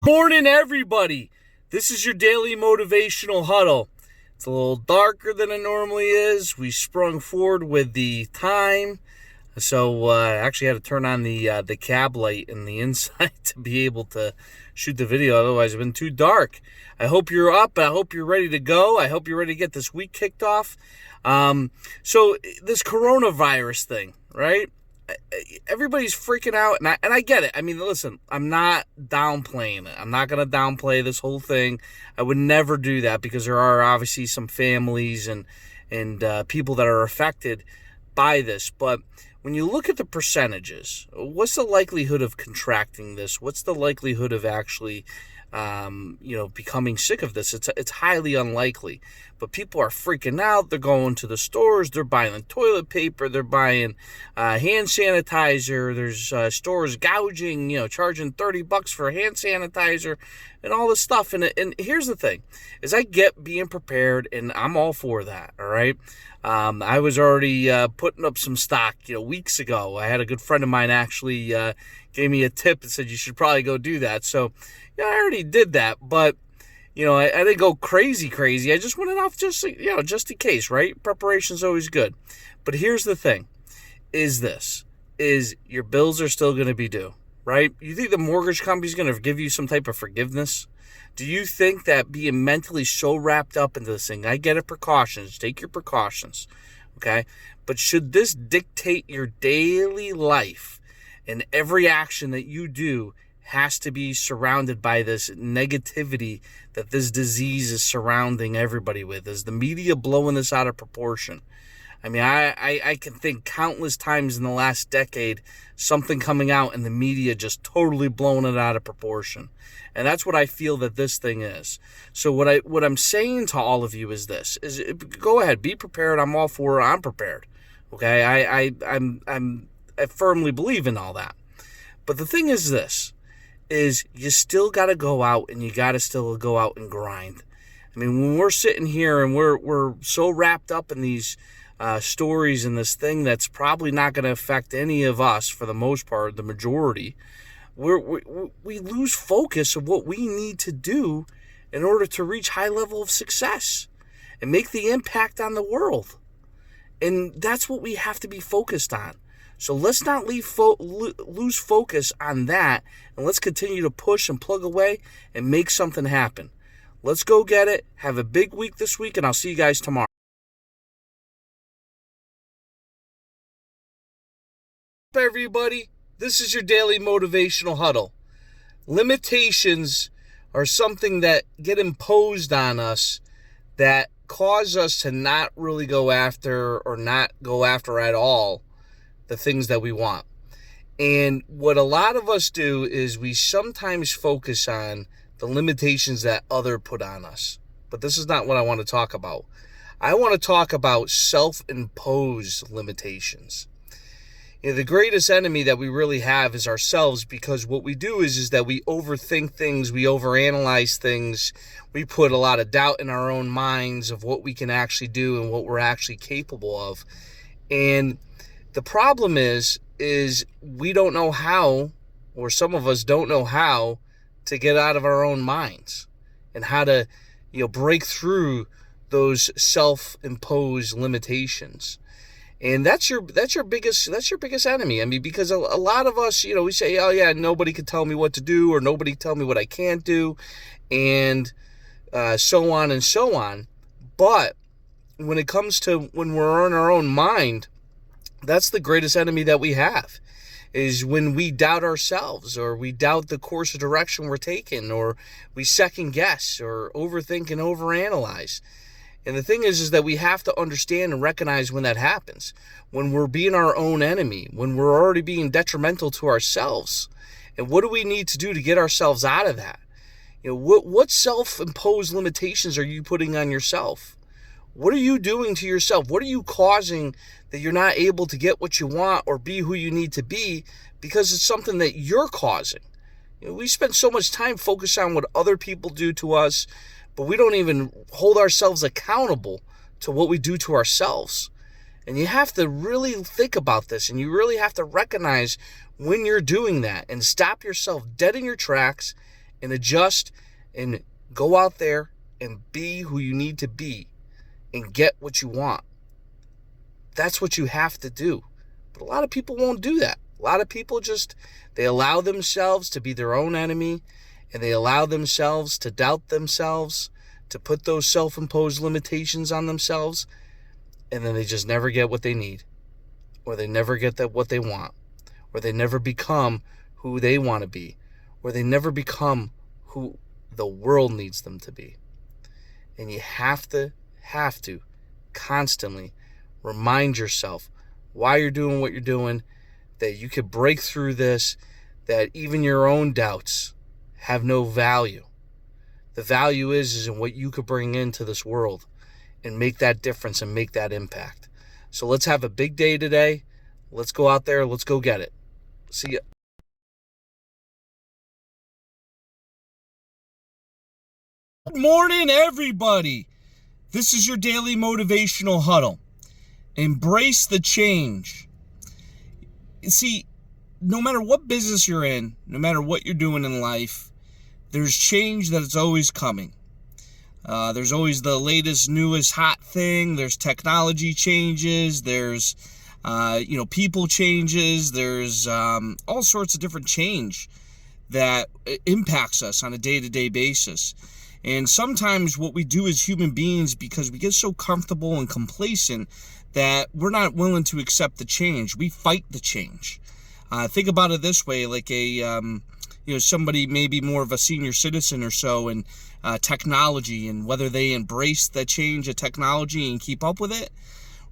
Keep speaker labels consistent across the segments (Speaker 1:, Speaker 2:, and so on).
Speaker 1: Morning, everybody. This is your Daily Motivational Huddle. It's a little darker than it normally is. We sprung forward with the time, so I actually had to turn on the cab light in the inside to be able to shoot the video. Otherwise, it's been too dark. I hope you're up. I hope you're ready to go. I hope you're ready to get this week kicked off. So this coronavirus thing, right? Everybody's freaking out, and I get it. I mean, listen, I'm not downplaying it. I'm not going to downplay this whole thing. I would never do that because there are obviously some families and people that are affected by this. But when you look at the percentages, what's the likelihood of contracting this? What's the likelihood of actually becoming sick of this? It's highly unlikely, but people are freaking out. They're going to the stores. They're buying toilet paper. They're buying hand sanitizer. There's stores gouging, charging $30 for hand sanitizer and all this stuff. And here's the thing is I get being prepared and I'm all for that. All right. I was already putting up some stock, weeks ago. I had a good friend of mine actually gave me a tip and said, you should probably go do that. So I already did that, but I didn't go crazy. I just went enough just in case, right? Preparation's always good. But here's the thing, is your bills are still going to be due, right? You think the mortgage company's going to give you some type of forgiveness? Do you think that being mentally so wrapped up into this thing, I get it, precautions, take your precautions, okay? But should this dictate your daily life and every action that you do has to be surrounded by this negativity that this disease is surrounding everybody with? Is the media blowing this out of proportion? I mean, I can think countless times in the last decade, something coming out and the media just totally blowing it out of proportion. And that's what I feel that this thing is. So what I'm saying to all of you is this, is go ahead, be prepared. I'm all for it. I'm prepared. Okay. I firmly believe in all that. But the thing is this, is you still got to go out and you got to still go out and grind. I mean, when we're sitting here and we're so wrapped up in these stories and this thing that's probably not going to affect any of us for the most part, the majority, we lose focus of what we need to do in order to reach high level of success and make the impact on the world. And that's what we have to be focused on. So let's not lose focus on that, and let's continue to push and plug away and make something happen. Let's go get it. Have a big week this week, and I'll see you guys tomorrow. Everybody, this is your Daily Motivational Huddle. Limitations are something that get imposed on us that cause us to not really go after or not go after at all the things that we want. And what a lot of us do is we sometimes focus on the limitations that others put on us. But this is not what I want to talk about. I want to talk about self-imposed limitations. The greatest enemy that we really have is ourselves, because what we do is that we overthink things, we overanalyze things, we put a lot of doubt in our own minds of what we can actually do and what we're actually capable of. And the problem is we don't know how, or some of us don't know how to get out of our own minds and how to, break through those self-imposed limitations. And that's your biggest enemy. I mean, because a lot of us, we say, oh yeah, nobody can tell me what to do, or nobody tell me what I can't do, and so on and so on. But when it comes to when we're in our own mind, that's the greatest enemy that we have, is when we doubt ourselves, or we doubt the course of direction we're taking, or we second guess or overthink and overanalyze. And the thing is that we have to understand and recognize when that happens, when we're being our own enemy, when we're already being detrimental to ourselves. And what do we need to do to get ourselves out of that? What self-imposed limitations are you putting on yourself? What are you doing to yourself? What are you causing that you're not able to get what you want or be who you need to be because it's something that you're causing? We spend so much time focused on what other people do to us, but we don't even hold ourselves accountable to what we do to ourselves. And you have to really think about this, and you really have to recognize when you're doing that and stop yourself dead in your tracks and adjust and go out there and be who you need to be and get what you want. That's what you have to do. But a lot of people won't do that. A lot of people they allow themselves to be their own enemy, and they allow themselves to doubt themselves, to put those self-imposed limitations on themselves, and then they just never get what they need, or they never get what they want, or they never become who they want to be, or they never become who the world needs them to be. And you have to constantly remind yourself why you're doing what you're doing, that you could break through this, that even your own doubts have no value. The value is in what you could bring into this world and make that difference and make that impact. So let's have a big day today. Let's go out there. Let's go get it. See ya. Good morning, everybody. This is your Daily Motivational Huddle. Embrace the change. See, no matter what business you're in, no matter what you're doing in life, there's change that is always coming. There's always the latest, newest, hot thing. There's technology changes. There's, people changes. There's all sorts of different change that impacts us on a day-to-day basis. And sometimes what we do as human beings, because we get so comfortable and complacent, that we're not willing to accept the change. We fight the change. Think about it this way, like somebody maybe more of a senior citizen or so in technology, and whether they embrace the change of technology and keep up with it,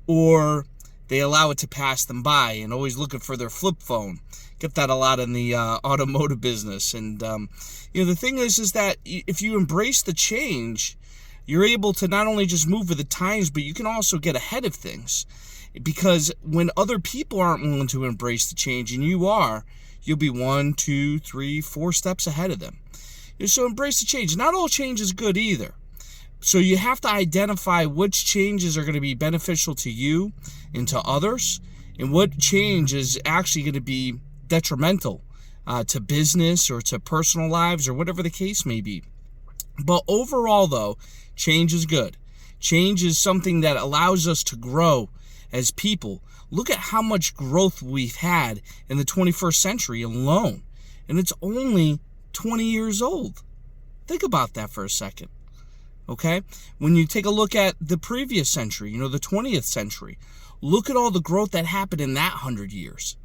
Speaker 1: or they allow it to pass them by and always looking for their flip phone. Get that a lot in the automotive business. And the thing is that if you embrace the change, you're able to not only just move with the times, but you can also get ahead of things. Because when other people aren't willing to embrace the change and you are, you'll be 1, 2, 3, 4 steps ahead of them. So embrace the change. Not all change is good either. So you have to identify which changes are going to be beneficial to you and to others, and what change is actually going to be detrimental to business or to personal lives or whatever the case may be. But overall, though, change is good. Change is something that allows us to grow as people. Look at how much growth we've had in the 21st century alone. And it's only 20 years old. Think about that for a second. Okay? When you take a look at the previous century, the 20th century, look at all the growth that happened in that 100 years.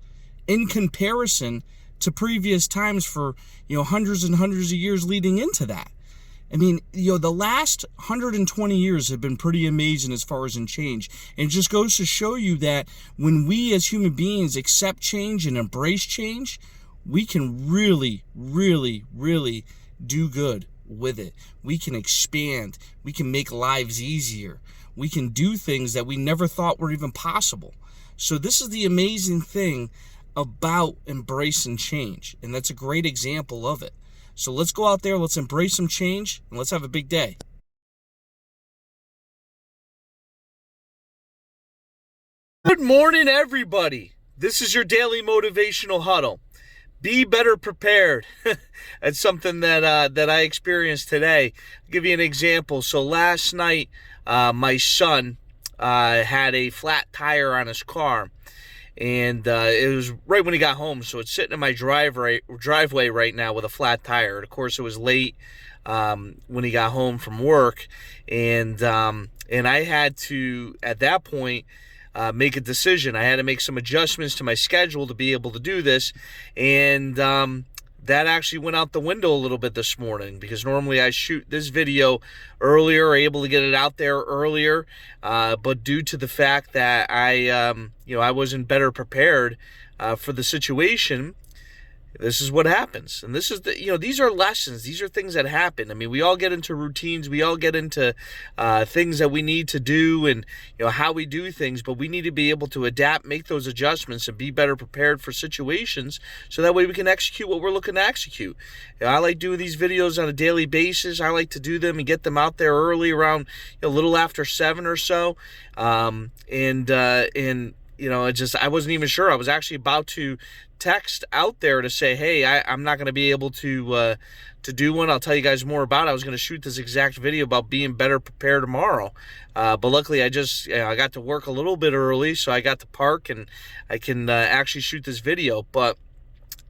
Speaker 1: In comparison to previous times for, hundreds and hundreds of years leading into that. I mean, the last 120 years have been pretty amazing as far as in change. And it just goes to show you that when we as human beings accept change and embrace change, we can really, really, really do good with it. We can expand. We can make lives easier. We can do things that we never thought were even possible. So this is the amazing thing about embracing change. And that's a great example of it. So let's go out there, let's embrace some change, and let's have a big day. Good morning, everybody. This is your Daily Motivational Huddle. Be better prepared. That's something that I experienced today. I'll give you an example. So last night, my son had a flat tire on his car. And it was right when he got home, so it's sitting in my driveway right now with a flat tire. And of course, it was late when he got home from work, and I had to, at that point, make a decision. I had to make some adjustments to my schedule to be able to do this, and that actually went out the window a little bit this morning, because normally I shoot this video earlier, able to get it out there earlier, but due to the fact that I wasn't better prepared for the situation, this is what happens. And this is these are lessons. These are things that happen. I mean, we all get into routines. We all get into things that we need to do, and how we do things. But we need to be able to adapt, make those adjustments, and be better prepared for situations, so that way we can execute what we're looking to execute. I like doing these videos on a daily basis. I like to do them and get them out there early, around a little after 7 or so, and I wasn't even sure. I was actually about to text out there to say, hey, I'm not going to be able to do one. I'll tell you guys more about it. I was going to shoot this exact video about being better prepared tomorrow. But luckily, I got to work a little bit early, so I got to park and I can actually shoot this video. But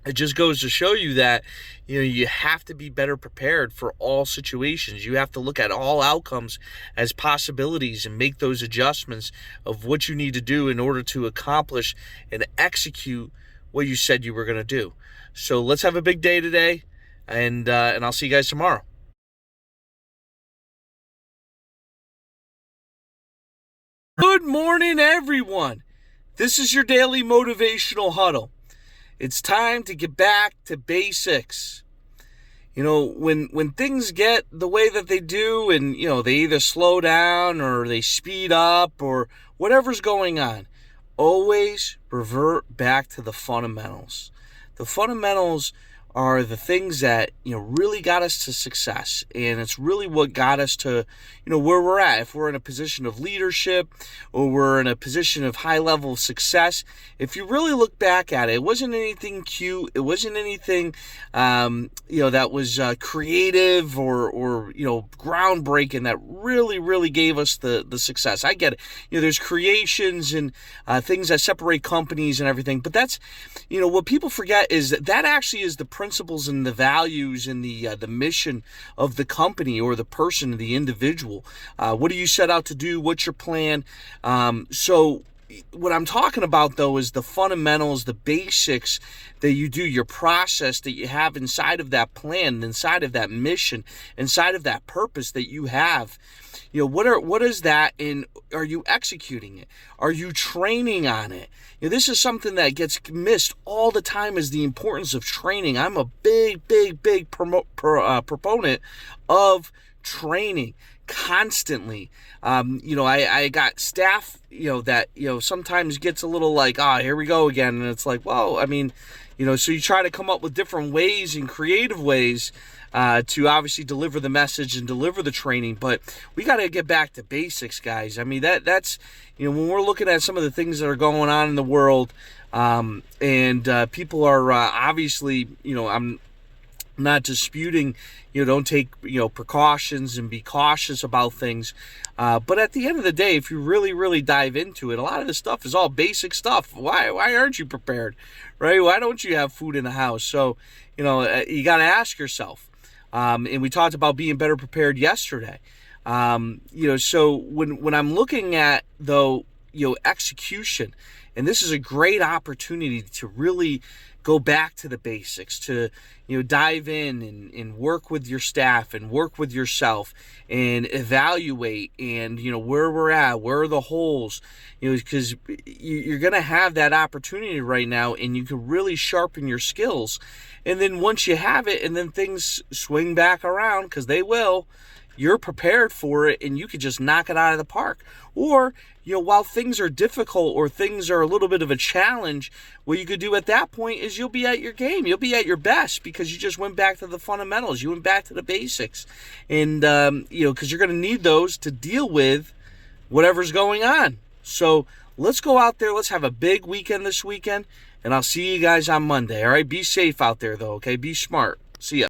Speaker 1: it just goes to show you that, you have to be better prepared for all situations. You have to look at all outcomes as possibilities and make those adjustments of what you need to do in order to accomplish and execute what you said you were going to do. So let's have a big day today, and I'll see you guys tomorrow. Good morning, everyone. This is your Daily Motivational Huddle. It's time to get back to basics. When things get the way that they do and, they either slow down or they speed up or whatever's going on, always revert back to the fundamentals. The fundamentals are the things that, really got us to success. And it's really what got us to, where we're at. If we're in a position of leadership or we're in a position of high level of success, if you really look back at it, it wasn't anything cute. It wasn't anything, that was creative or groundbreaking that really gave us the success. I get it. There's creations and things that separate companies and everything. But that's, what people forget is that actually is the principles and the values and the mission of the company or the person, the individual. What do you set out to do? What's your plan? So what I'm talking about, though, is the fundamentals, the basics that you do, your process that you have inside of that plan, inside of that mission, inside of that purpose that you have. What is that, and are you executing it? Are you training on it? This is something that gets missed all the time, is the importance of training. I'm a big proponent of training constantly. I got staff, that, sometimes gets a little like, here we go again. And it's like, well, so you try to come up with different ways and creative ways to obviously deliver the message and deliver the training. But we got to get back to basics, guys. That's, when we're looking at some of the things that are going on in the world, and people are obviously, I'm not disputing, don't take, precautions and be cautious about things. But at the end of the day, if you really dive into it, a lot of this stuff is all basic stuff. Why aren't you prepared, right? Why don't you have food in the house? So, you got to ask yourself. And we talked about being better prepared yesterday. So when I'm looking at, though, execution, and this is a great opportunity to really go back to the basics, to, dive in and work with your staff and work with yourself and evaluate and, where we're at, where are the holes, because you're going to have that opportunity right now, and you can really sharpen your skills. And then once you have it and then things swing back around, because they will, you're prepared for it and you could just knock it out of the park. Or, while things are difficult or things are a little bit of a challenge, what you could do at that point is you'll be at your game. You'll be at your best because you just went back to the fundamentals. You went back to the basics. And, because you're going to need those to deal with whatever's going on. So let's go out there. Let's have a big weekend this weekend. And I'll see you guys on Monday. All right. Be safe out there, though. Okay. Be smart. See ya.